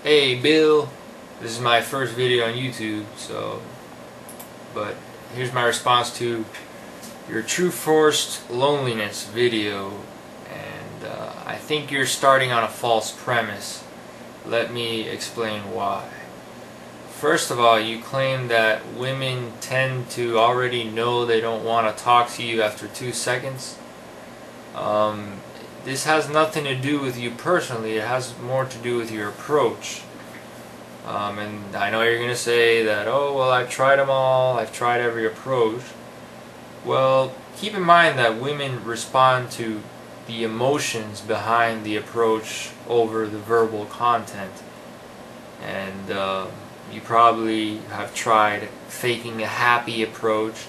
Hey Bill, this is my first video on YouTube, but here's my response to your true forced loneliness video, and I think you're starting on a false premise. Let me explain why. First of all, you claim that women tend to already know they don't want to talk to you after 2 seconds. This has nothing to do with you personally, it has more to do with your approach. And I know you're going to say that, oh, well, I've tried them all, I've tried every approach. Well, keep in mind that women respond to the emotions behind the approach over the verbal content. And you probably have tried faking a happy approach.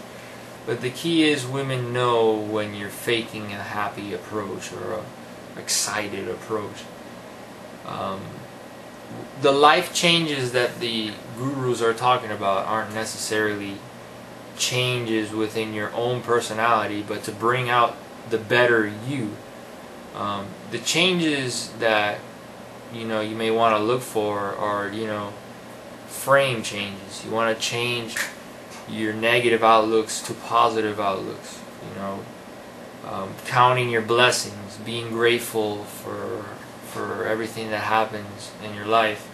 But the key is women know when you're faking a happy approach or an excited approach. The life changes that the gurus are talking about aren't necessarily changes within your own personality, but to bring out the better you. The changes that you may want to look for are frame changes. You want to change your negative outlooks to positive outlooks, counting your blessings, being grateful for everything that happens in your life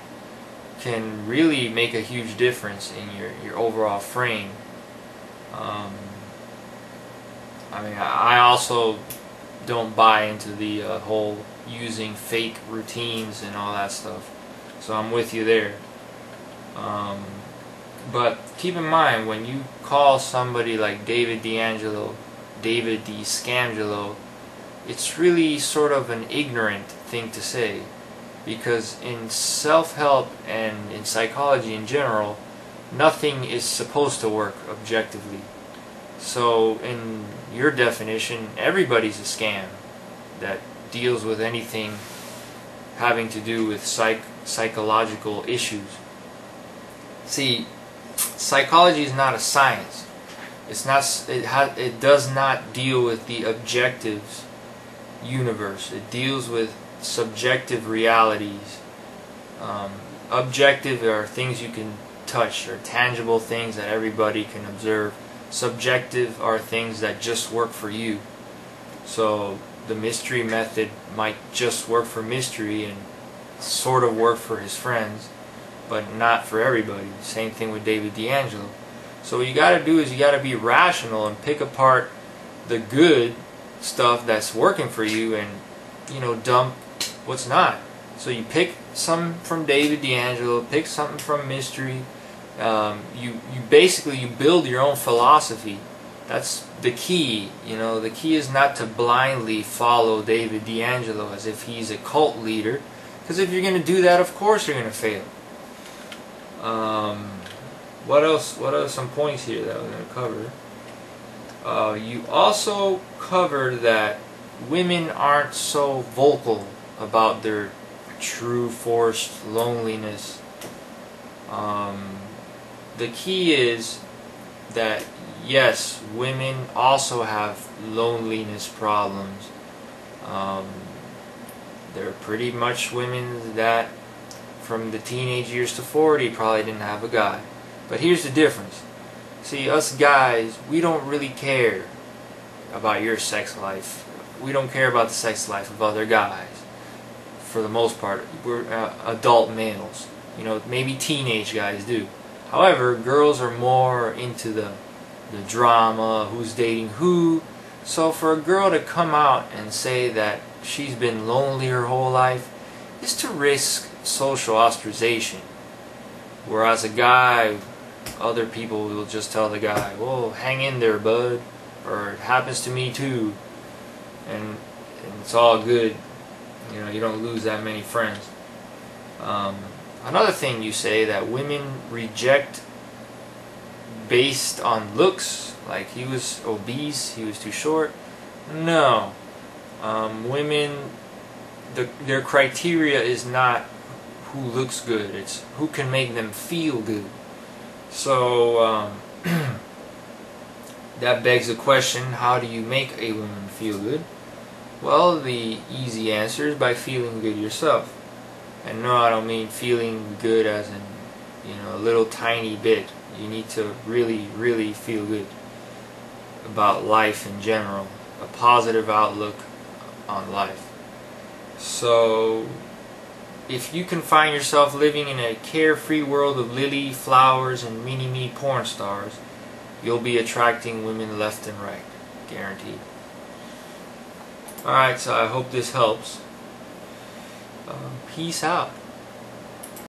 can really make a huge difference in your overall frame. I also don't buy into the whole using fake routines and all that stuff, so I'm with you there. But keep in mind, when you call somebody like David D. Scamgelo, it's really sort of an ignorant thing to say, because in self-help and in psychology in general, nothing is supposed to work objectively. So in your definition, everybody's a scam that deals with anything having to do with psychological issues. See, psychology is not a science. It does not deal with the objectives universe. It deals with subjective realities. Objective are things you can touch, or tangible things that everybody can observe. Subjective are things that just work for you. So the mystery method might just work for mystery and sort of work for his friends, but not for everybody. Same thing with David D'Angelo. So what you got to do is you got to be rational and pick apart the good stuff that's working for you and dump what's not. So you pick something from David D'Angelo, pick something from mystery. You basically build your own philosophy. That's the key. The key is not to blindly follow David D'Angelo as if he's a cult leader, because if you're going to do that, of course you're going to fail. What else? What are some points here that we're going to cover? You also covered that women aren't so vocal about their true forced loneliness. The key is that yes, women also have loneliness problems. There are pretty much women that from the teenage years to 40 probably didn't have a guy. But here's the difference. See, us guys, we don't really care about your sex life. We don't care about the sex life of other guys. For the most part, we're adult males. Maybe teenage guys do. However, girls are more into the drama, who's dating who. So for a girl to come out and say that she's been lonely her whole life is to risk social ostracization. Whereas a guy, other people will just tell the guy, well, hang in there, bud, or it happens to me too, and it's all good. You don't lose that many friends. Another thing you say, that women reject based on looks, like he was obese, he was too short. No. Women, their criteria is not who looks good, it's who can make them feel good. So that begs the question, how do you make a woman feel good? Well, the easy answer is by feeling good yourself. And no, I don't mean feeling good as in, a little tiny bit. You need to really, really feel good about life in general. A positive outlook on life. So, if you can find yourself living in a carefree world of lily, flowers, and mini-me porn stars, you'll be attracting women left and right. Guaranteed. Alright, so I hope this helps. Peace out.